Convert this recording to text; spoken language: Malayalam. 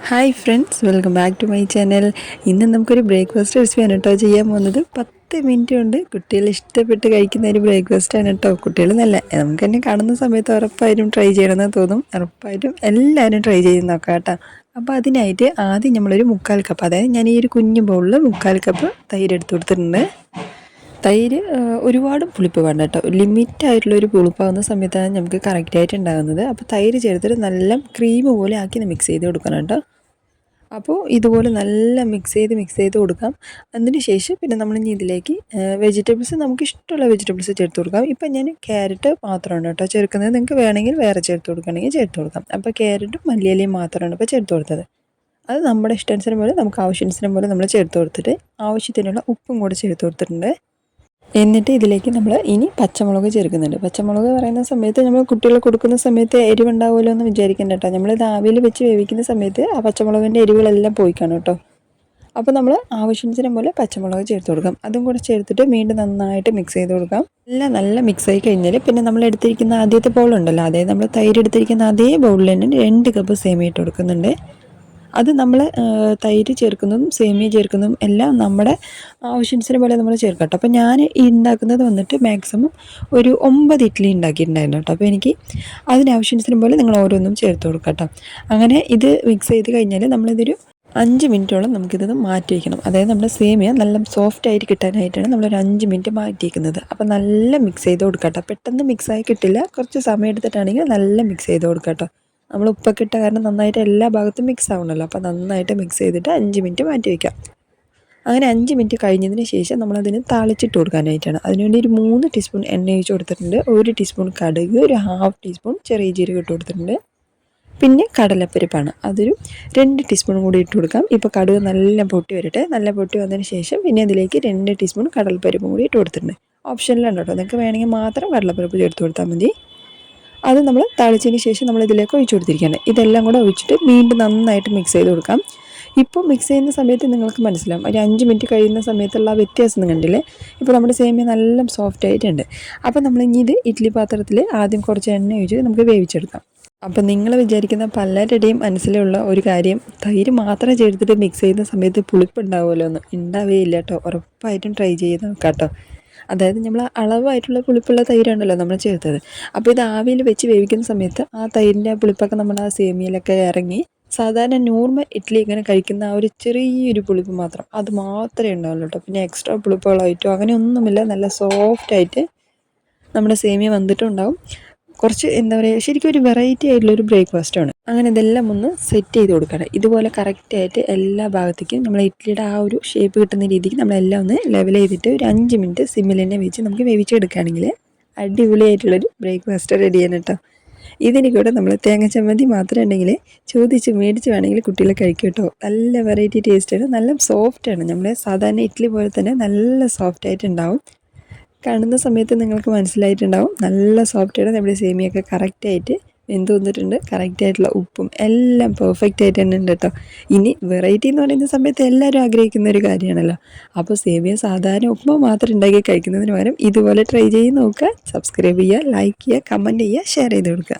Hi friends, welcome back to my channel. ഇന്ന് നമുക്കൊരു ബ്രേക്ക്ഫാസ്റ്റ് റെസിപ്പിയാണ് കേട്ടോ ചെയ്യാൻ പോകുന്നത്. 10 മിനിറ്റ് കൊണ്ട് കുട്ടികൾ ഇഷ്ടപ്പെട്ട് കഴിക്കുന്ന ഒരു ബ്രേക്ക്ഫാസ്റ്റാണ് കേട്ടോ. കുട്ടികൾ നല്ല നമുക്ക് തന്നെ കാണുന്ന സമയത്ത് ഉറപ്പായിട്ടും ട്രൈ ചെയ്യണമെന്ന് തോന്നും. ഉറപ്പായിട്ടും എല്ലാവരും ട്രൈ ചെയ്ത് നോക്കാം കേട്ടോ. അപ്പോൾ അതിനായിട്ട് ആദ്യം നമ്മളൊരു 1/4 കപ്പ്, അതായത് ഞാൻ ഈ ഒരു കുഞ്ഞു ബൗളിൽ 1/4 കപ്പ് തൈര് എടുത്ത് കൊടുത്തിട്ടുണ്ട്. തൈര് ഒരുപാട് പുളിപ്പ് വേണ്ട കേട്ടോ, ലിമിറ്റായിട്ടുള്ളൊരു പുളിപ്പാകുന്ന സമയത്താണ് നമുക്ക് കറക്റ്റായിട്ട് ഉണ്ടാകുന്നത്. അപ്പോൾ തൈര് ചേർത്തിട്ട് നല്ല ക്രീം പോലെ ആക്കി മിക്സ് ചെയ്ത് കൊടുക്കണം കേട്ടോ. അപ്പോൾ ഇതുപോലെ നല്ല മിക്സ് ചെയ്ത് കൊടുക്കാം. അതിന് ശേഷം പിന്നെ നമ്മളിനി ഇതിലേക്ക് വെജിറ്റബിൾസ്, നമുക്ക് ഇഷ്ടമുള്ള വെജിറ്റബിൾസ് ചേർത്ത് കൊടുക്കാം. ഇപ്പം ഞാൻ ക്യാരറ്റ് മാത്രമാണ് കേട്ടോ ചേർക്കുന്നത്. നിങ്ങൾക്ക് വേണമെങ്കിൽ വേറെ ചേർത്ത് കൊടുക്കണമെങ്കിൽ ചേർത്ത് കൊടുക്കാം. അപ്പോൾ ക്യാരറ്റും മല്ലിയിലയും മാത്രമാണ് ഇപ്പോൾ ചേർത്ത് കൊടുത്തത്. അത് നമ്മുടെ ഇഷ്ടാനുസരണം പോലെ, നമുക്ക് ആവശ്യാനുസരണം പോലെ നമ്മൾ ചേർത്ത് കൊടുത്തിട്ട് ആവശ്യത്തിനുള്ള ഉപ്പും കൂടെ ചേർത്ത് കൊടുത്തിട്ടുണ്ട്. എന്നിട്ട് ഇതിലേക്ക് നമ്മൾ ഇനി പച്ചമുളക് ചേർക്കുന്നുണ്ട്. പച്ചമുളക് പറയുന്ന സമയത്ത് നമ്മൾ കുട്ടികൾ കൊടുക്കുന്ന സമയത്ത് എരിവുണ്ടാവുമല്ലോ എന്ന് വിചാരിക്കേണ്ട കേട്ടോ. നമ്മൾ ഇത് ആവിയിൽ വെച്ച് വേവിക്കുന്ന സമയത്ത് ആ പച്ചമുളകിൻ്റെ എരിവുകളെല്ലാം പോയി കാണും കേട്ടോ. അപ്പോൾ നമ്മൾ ആവശ്യാനുസരണം പോലെ പച്ചമുളക് ചേർത്ത് കൊടുക്കാം. അതും കൂടെ ചേർത്തിട്ട് വീണ്ടും നന്നായിട്ട് മിക്സ് ചെയ്ത് കൊടുക്കാം. എല്ലാം നല്ല മിക്സ് ആയി കഴിഞ്ഞാൽ പിന്നെ നമ്മൾ എടുത്തിരിക്കുന്ന ആദ്യത്തെ ബൗളുണ്ടല്ലോ, അതായത് നമ്മൾ തൈര് എടുത്തിരിക്കുന്ന അതേ ബൗളിൽ തന്നെ 2 കപ്പ് സേമിയ ഇട്ട് കൊടുക്കുന്നുണ്ട്. അത് നമ്മൾ തൈര് ചേർക്കുന്നതും സേമിയ ചേർക്കുന്നതും എല്ലാം നമ്മുടെ ആവശ്യാനുസരണം പോലെ നമ്മൾ ചേർക്കാം കേട്ടോ. അപ്പോൾ ഞാൻ ഉണ്ടാക്കുന്നത് വന്നിട്ട് മാക്സിമം ഒരു 9 ഇഡ്ഡലി ഉണ്ടാക്കിയിട്ടുണ്ടായിരുന്നു കേട്ടോ. അപ്പോൾ എനിക്ക് അതിനാവശ്യാനുസരണം പോലെ നിങ്ങൾ ഓരോന്നും ചേർത്ത് കൊടുക്കാം കേട്ടോ. അങ്ങനെ ഇത് മിക്സ് ചെയ്ത് കഴിഞ്ഞാൽ നമ്മളിതൊരു 5 മിനിറ്റോളം നമുക്കിത് മാറ്റി വയ്ക്കണം. അതായത് നമ്മുടെ സേമിയ നല്ല സോഫ്റ്റ് ആയിട്ട് കിട്ടാനായിട്ടാണ് നമ്മളൊരു 5 മിനിറ്റ് മാറ്റി വയ്ക്കുന്നത്. അപ്പോൾ നല്ല മിക്സ് ചെയ്ത് കൊടുക്കാം കേട്ടോ. പെട്ടെന്ന് മിക്സായി കിട്ടില്ല, കുറച്ച് സമയം എടുത്തിട്ടാണെങ്കിൽ നല്ല മിക്സ് ചെയ്ത് കൊടുക്കാം കേട്ടോ. നമ്മൾ ഉപ്പൊക്കെ ഇട്ട കാരണം നന്നായിട്ട് എല്ലാ ഭാഗത്തും മിക്സ് ആവണമല്ലോ. അപ്പോൾ നന്നായിട്ട് മിക്സ് ചെയ്തിട്ട് 5 മിനിറ്റ് മാറ്റി വയ്ക്കാം. അങ്ങനെ 5 മിനിറ്റ് കഴിഞ്ഞതിന് ശേഷം നമ്മളതിന് താളിച്ചിട്ട് കൊടുക്കാനായിട്ടാണ്. അതിനുവേണ്ടി ഒരു 3 ടീസ്പൂൺ എണ്ണ ഒഴിച്ച് കൊടുത്തിട്ടുണ്ട്. 1 ടീസ്പൂൺ കടുക്, ഒരു 1/2 ടീസ്പൂൺ ചെറിയ ജീരകം ഇട്ട് കൊടുത്തിട്ടുണ്ട്. പിന്നെ കടലപ്പരിപ്പാണ്, അതൊരു 2 ടീസ്പൂൺ കൂടി ഇട്ട് കൊടുക്കാം. ഇപ്പോൾ കടുക് നല്ല പൊട്ടി വരട്ടെ. നല്ല പൊട്ടി വന്നതിന് ശേഷം പിന്നെ അതിലേക്ക് 2 ടീസ്പൂൺ കടലപ്പരിപ്പും കൂടി ഇട്ട് കൊടുത്തിട്ടുണ്ട്. ഓപ്ഷനിലാണ് കേട്ടോ, നിങ്ങൾക്ക് വേണമെങ്കിൽ മാത്രം കടലപ്പരിപ്പ് ചേർത്ത് കൊടുത്താൽ മതി. അത് നമ്മൾ താളിച്ചതിന് ശേഷം നമ്മൾ ഇതിലേക്ക് ഒഴിച്ചു കൊടുത്തിരിക്കുകയാണ്. ഇതെല്ലാം കൂടെ ഒഴിച്ചിട്ട് വീണ്ടും നന്നായിട്ട് മിക്സ് ചെയ്ത് കൊടുക്കാം. ഇപ്പോൾ മിക്സ് ചെയ്യുന്ന സമയത്ത് നിങ്ങൾക്ക് മനസ്സിലാവും, ഒരു 5 മിനിറ്റ് കഴിയുന്ന സമയത്തുള്ള ആ വ്യത്യാസം കണ്ടില്ലേ. ഇപ്പോൾ നമ്മുടെ സേമിയ നല്ല സോഫ്റ്റ് ആയിട്ടുണ്ട്. അപ്പോൾ നമ്മൾ ഇനി ഇത് ഇഡ്ഡലി പാത്രത്തിൽ ആദ്യം കുറച്ച് എണ്ണ ഒഴിച്ച് നമുക്ക് വേവിച്ചെടുക്കാം. അപ്പം നിങ്ങൾ വിചാരിക്കുന്ന പലരുടെയും മനസ്സിലുള്ള ഒരു കാര്യം, തൈര് മാത്രം ചേർത്തിട്ട് മിക്സ് ചെയ്യുന്ന സമയത്ത് പുളിപ്പുണ്ടാവുമല്ലോ എന്ന്. ഉണ്ടാവുകയില്ല കേട്ടോ. ഉറപ്പായിട്ടും ട്രൈ ചെയ്ത് നോക്കാം കേട്ടോ. അതായത് നമ്മൾ അളവായിട്ടുള്ള പുളിപ്പുള്ള തൈരാണല്ലോ നമ്മൾ ചേർത്തത്. അപ്പോൾ ഇത് ആവിയിൽ വെച്ച് വേവിക്കുന്ന സമയത്ത് ആ തൈരിൻ്റെ പുളിപ്പൊക്കെ നമ്മുടെ ആ സേമിയയിലൊക്കെ ഇറങ്ങി സാധാരണ നോർമൽ ഇഡ്ഡലി ഇങ്ങനെ കഴിക്കുന്ന ആ ഒരു ചെറിയൊരു പുളിപ്പ് മാത്രം, അത് മാത്രമേ ഉണ്ടാവുള്ളൂ കേട്ടോ. പിന്നെ എക്സ്ട്രാ പുളിപ്പുകളായിട്ടോ അങ്ങനെയൊന്നുമില്ല. നല്ല സോഫ്റ്റായിട്ട് നമ്മുടെ സേമിയ വന്നിട്ടുണ്ടാവും. കുറച്ച് എന്താ പറയുക, ശരിക്കും ഒരു വെറൈറ്റി ആയിട്ടുള്ളൊരു ബ്രേക്ക്ഫാസ്റ്റാണ്. അങ്ങനെ ഇതെല്ലാം ഒന്ന് സെറ്റ് ചെയ്ത് കൊടുക്കണം. ഇതുപോലെ കറക്റ്റായിട്ട് എല്ലാ ഭാഗത്തേക്കും നമ്മൾ ഇഡ്ഡലിയുടെ ആ ഒരു ഷേപ്പ് കിട്ടുന്ന രീതിക്ക് നമ്മളെല്ലാം ഒന്ന് ലെവൽ ചെയ്തിട്ട് ഒരു 5 മിനിറ്റ് സിമ്മിൽ തന്നെ വെച്ച് നമുക്ക് വേവിച്ചെടുക്കുകയാണെങ്കിൽ അടിപൊളിയായിട്ടുള്ളൊരു ബ്രേക്ക്ഫാസ്റ്റ് റെഡിയാണ് കേട്ടോ. ഇതിന് കൂടെ നമ്മൾ തേങ്ങ ചമ്മന്തി മാത്രം ഉണ്ടെങ്കിൽ ചോദിച്ച് മേടിച്ച് വേണമെങ്കിൽ കുട്ടികൾ കഴിക്കും കേട്ടോ. നല്ല വെറൈറ്റി ടേസ്റ്റാണ്, നല്ല സോഫ്റ്റാണ്. നമ്മുടെ സാധാരണ ഇഡ്ഡലി പോലെ തന്നെ നല്ല സോഫ്റ്റായിട്ടുണ്ടാവും. കാണുന്ന സമയത്ത് നിങ്ങൾക്ക് മനസ്സിലായിട്ടുണ്ടാവും നല്ല സോഫ്റ്റാണ്. നമ്മുടെ സേമിയൊക്കെ കറക്റ്റായിട്ട് വെന്ത് വന്നിട്ടുണ്ട്. കറക്റ്റായിട്ടുള്ള ഉപ്പും എല്ലാം പെർഫെക്റ്റ് ആയിട്ട് തന്നെ ഉണ്ട് കേട്ടോ. ഇനി വെറൈറ്റി എന്ന് പറയുന്ന സമയത്ത് എല്ലാവരും ആഗ്രഹിക്കുന്ന ഒരു കാര്യമാണല്ലോ. അപ്പോൾ സേമിയ സാധാരണ ഉപ്പുമ മാത്രം ഉണ്ടാക്കി കഴിക്കുന്നതിന് പകരം ഇതുപോലെ ട്രൈ ചെയ്ത് നോക്കുക. സബ്സ്ക്രൈബ് ചെയ്യുക, ലൈക്ക് ചെയ്യുക, കമൻറ്റ് ചെയ്യുക, ഷെയർ ചെയ്ത് കൊടുക്കുക.